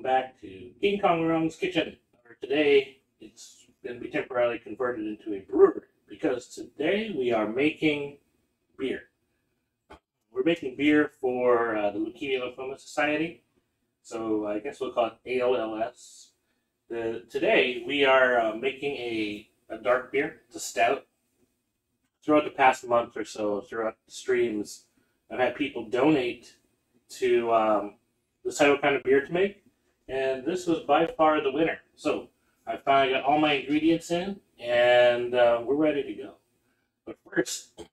Back to King Kong Ron's kitchen. Or today, it's going to be temporarily converted into a brewery because today we are making beer. We're making beer for the Leukemia Lymphoma Society, so I guess we'll call it ALLS. Today we are making a dark beer. It's a stout. Throughout the past month or so, throughout the streams, I've had people donate to decide what kind of beer to make. And this was by far the winner. So I finally got all my ingredients in, and we're ready to go. But first, let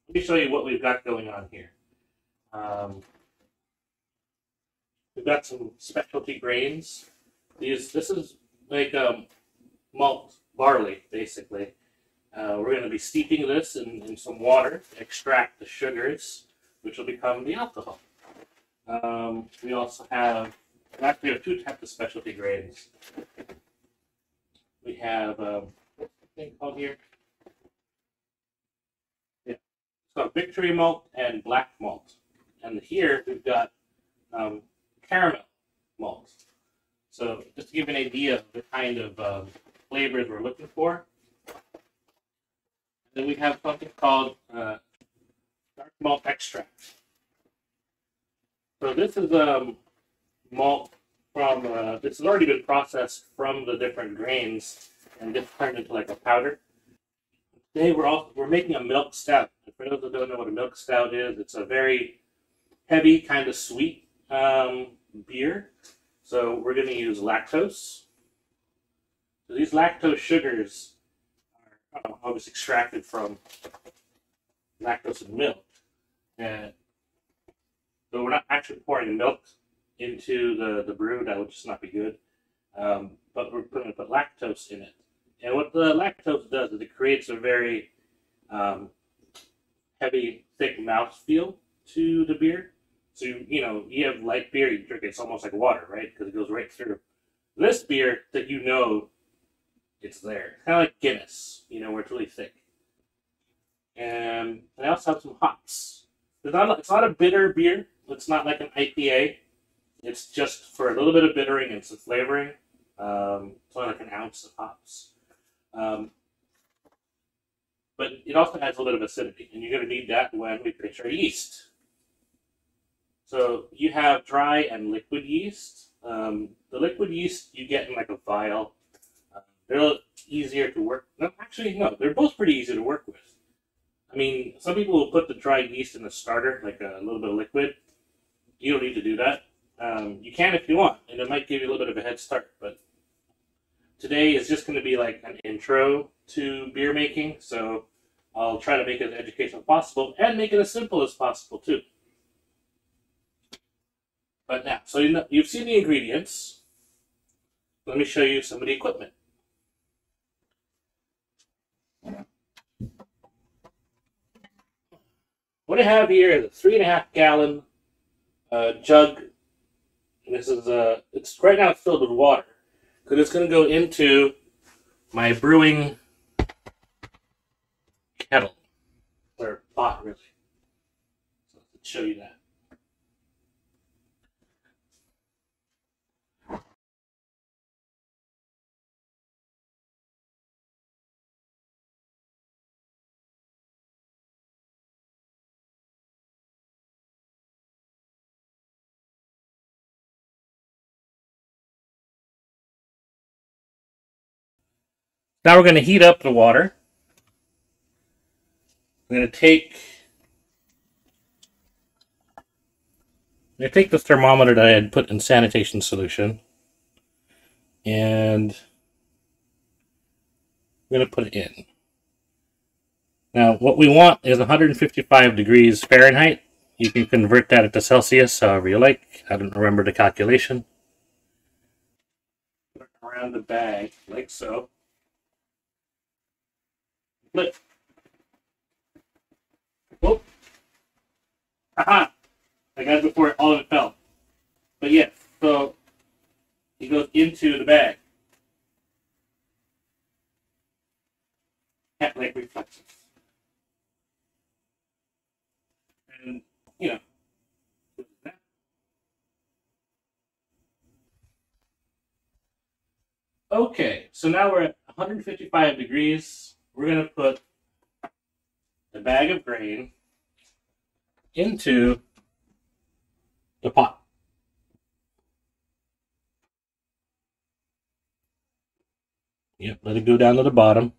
me show you what we've got going on here. We've got some specialty grains. This is like malt barley, basically. We're going to be steeping this in some water to extract the sugars, which will become the alcohol. We also have, actually, we have two types of specialty grains. We have, what's the thing called here? Yeah, it's called Victory Malt and Black Malt. And here we've got caramel malt. So just to give you an idea of the kind of flavors we're looking for. Then we have something called dark malt extract. So this is malt from, this has already been processed from the different grains and this turned into like a powder. Today we're making a milk stout. For those that don't know what a milk stout is, it's a very heavy, kind of sweet beer. So we're going to use lactose. So these lactose sugars are obviously extracted from lactose in milk. And so we're not actually pouring milk into the brew. That would just not be good. But we're going to put lactose in it. And what the lactose does is it creates a very heavy, thick mouthfeel to the beer. So, you have light beer, you drink it, it's almost like water, right? Because it goes right through. This beer, that it's there. It's kind of like Guinness, where it's really thick. And I also have some hops. It's not a bitter beer. It's not like an IPA. It's just for a little bit of bittering and some flavoring. It's only like an ounce of hops. But it also adds a little bit of acidity, and you're going to need that when we finish our yeast. So you have dry and liquid yeast. The liquid yeast you get in like a vial. They're a little easier to work. No, actually, no. They're both pretty easy to work with. I mean, some people will put the dry yeast in the starter, like a little bit of liquid. You don't need to do that. You can if you want, and it might give you a little bit of a head start. But today is just going to be like an intro to beer making, so I'll try to make it as educational as possible and make it as simple as possible too. But now, so you've seen the ingredients. Let me show you some of the equipment. What I have here is a 3.5 gallon jug. And this is it's right now it's filled with water because it's going to go into my brewing kettle or pot, really. So let's show you that. Now we're going to heat up the water. I'm going to take the thermometer that I had put in sanitation solution, and I'm going to put it in. Now, what we want is 155 degrees Fahrenheit. You can convert that into Celsius however you like. I don't remember the calculation. Put it around the bag, like so. Flip. Whoop. Aha! I got it before all of it fell. But yes, so it goes into the bag. Cat-like reflexes. And, Okay, so now we're at 155 degrees. We're going to put the bag of grain into the pot. Yep, let it go down to the bottom.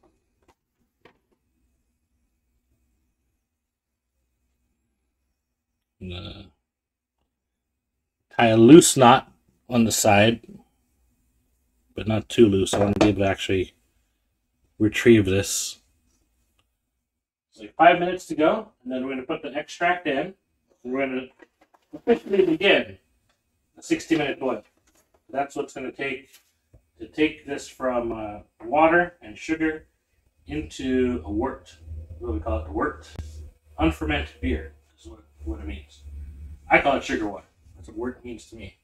Tie a loose knot on the side, but not too loose. I want to be able to actually retrieve this. It's like 5 minutes to go, and then we're going to put the extract in. And we're going to officially begin a 60-minute boil. That's what's going to take this from water and sugar into a wort. What do we call it? A wort. Unfermented beer is what it means. I call it sugar water. That's what wort means to me.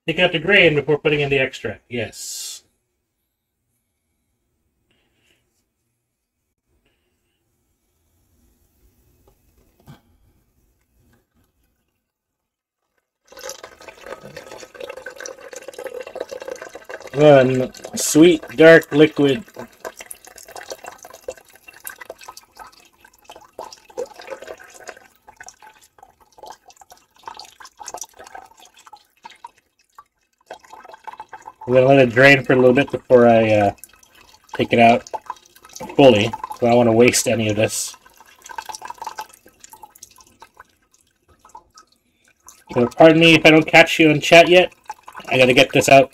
Take out the grain before putting in the extract. Yes. One sweet dark liquid. I'm going to let it drain for a little bit before I take it out fully. So I don't want to waste any of this. So pardon me if I don't catch you in chat yet. I got to get this out.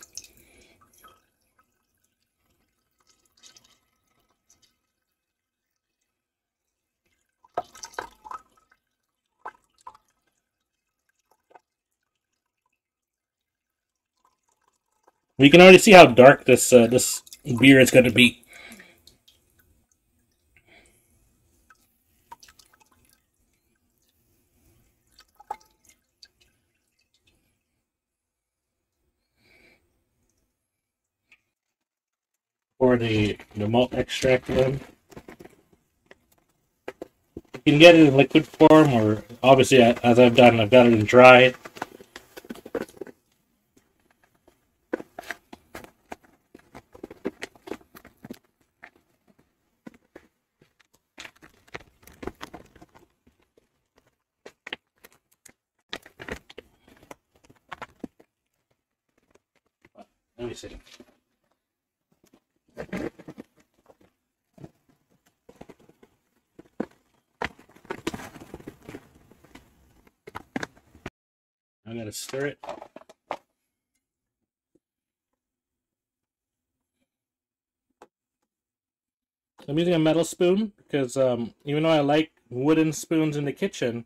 You can already see how dark this this beer is going to be. Pour the malt extract in. You can get it in liquid form, or obviously, as I've done, I've got it in dry. Let me see. I'm going to stir it. I'm using a metal spoon because even though I like wooden spoons in the kitchen,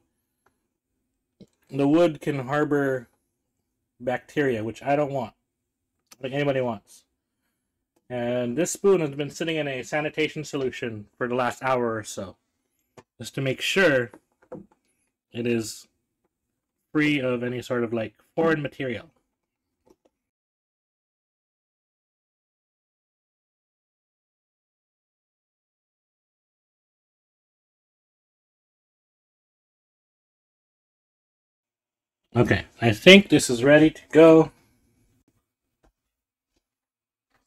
the wood can harbor bacteria, which I don't want. I don't think anybody wants. And this spoon has been sitting in a sanitation solution for the last hour or so, just to make sure it is free of any sort of like foreign material. Okay, I think this is ready to go.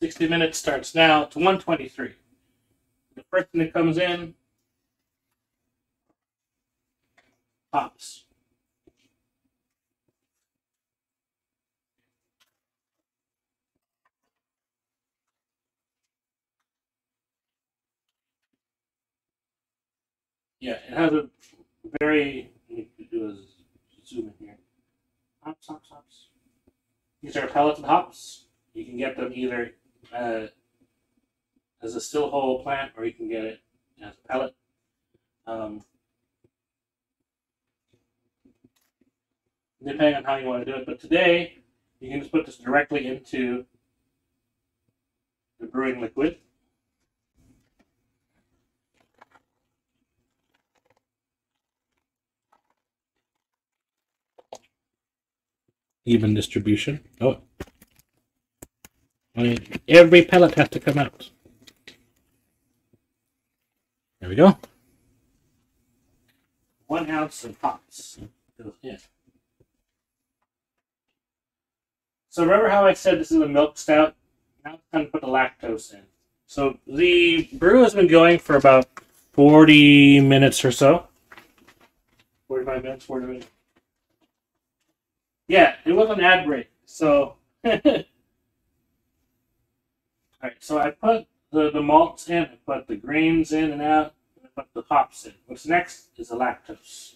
60 minutes starts now to 123. The first thing that comes in, hops. Yeah, it has a very, let me do a zoom in here. Hops, hops, hops. These are pelleted hops. You can get them either as a still whole plant, or you can get it as a pellet. Depending on how you want to do it. But today, you can just put this directly into the brewing liquid. Even distribution. Oh, I mean, every pellet has to come out. There we go. 1 ounce of hops goes in. So remember how I said this is a milk stout? Now it's time to put the lactose in. So the brew has been going for about 40 minutes or so. 45 minutes, 40 minutes. Yeah, it was an ad break. So, alright, so I put the malts in, I put the grains in and out, and I put the hops in. What's next is the lactose.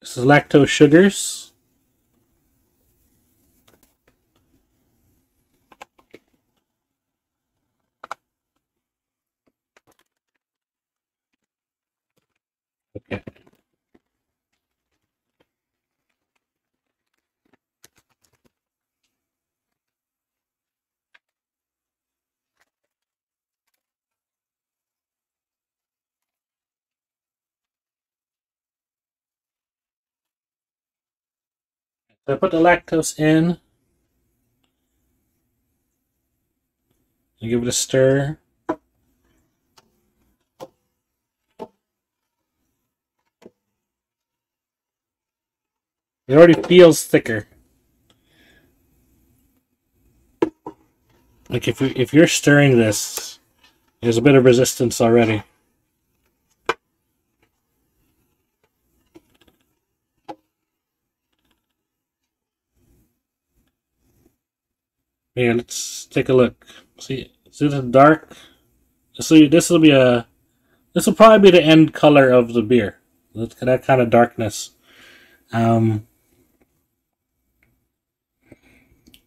This is lactose sugars. Okay. So I put the lactose in. And give it a stir. It already feels thicker. Like if you're stirring this, there's a bit of resistance already. Yeah, let's take a look. See the dark? So this will probably be the end color of the beer. That kind of darkness. But I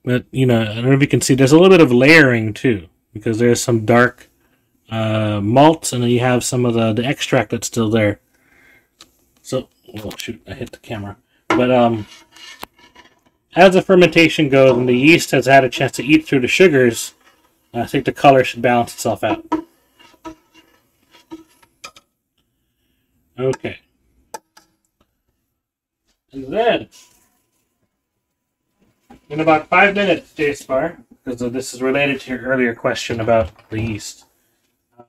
don't know if you can see. There's a little bit of layering too, because there's some dark malt, and then you have some of the extract that's still there. So, oh shoot, I hit the camera. But as the fermentation goes, and the yeast has had a chance to eat through the sugars, I think the color should balance itself out. Okay. And then, in about 5 minutes, J-Spar, because this is related to your earlier question about the yeast, I'm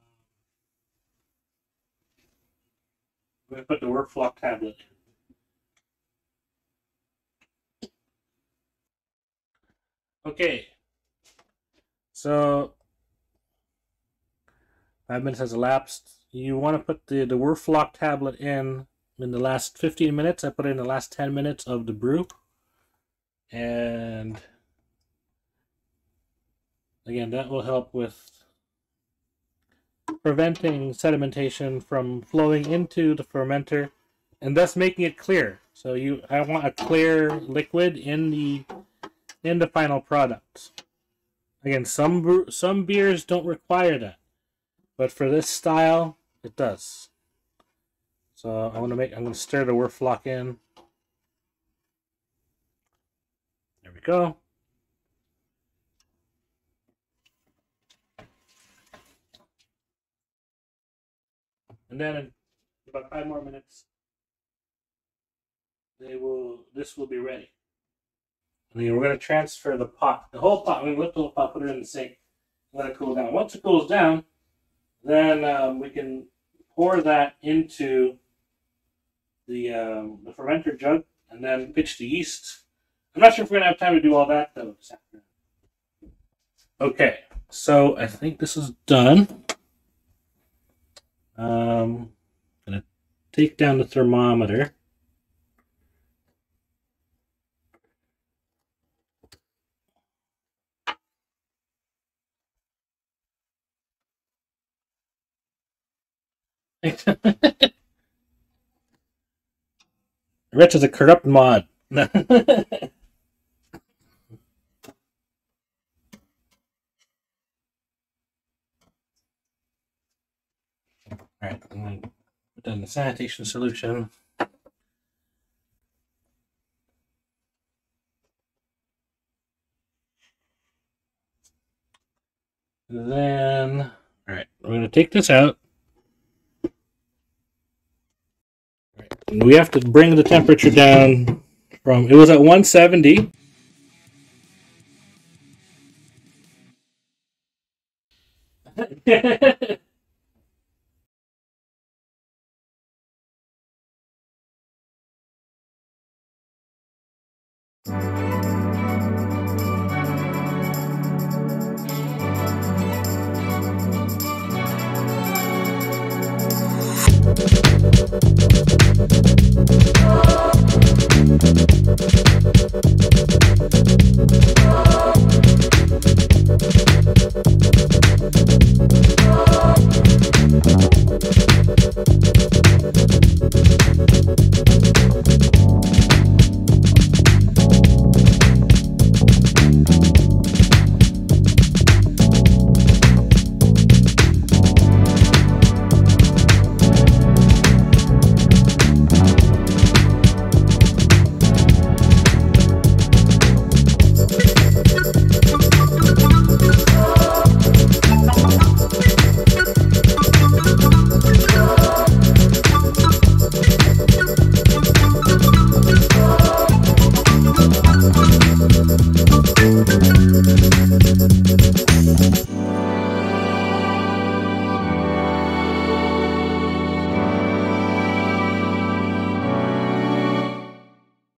going to put the Whirlfloc tablet in. Okay. So, 5 minutes has elapsed. You want to put the Whirlfloc tablet in the last 15 minutes. I put it in the last 10 minutes of the brew. And again, that will help with preventing sedimentation from flowing into the fermenter and thus making it clear. So I want a clear liquid in the final product. Again, some beers don't require that, but for this style, it does. So I'm gonna stir the Whirlfloc in. There we go. And then in about 5 more minutes, this will be ready. And then we're going to transfer the whole pot. We're going to lift the whole pot, put it in the sink, let it cool down. Once it cools down, then we can pour that into the fermenter jug, and then pitch the yeast. I'm not sure if we're going to have time to do all that though this afternoon. Okay, so I think this is done. I'm going to take down the thermometer. Rich is a corrupt mod. Alright, I'm going to put down the sanitation solution. Then, alright, we're going to take this out. Right. And we have to bring the temperature down from, it was at 170.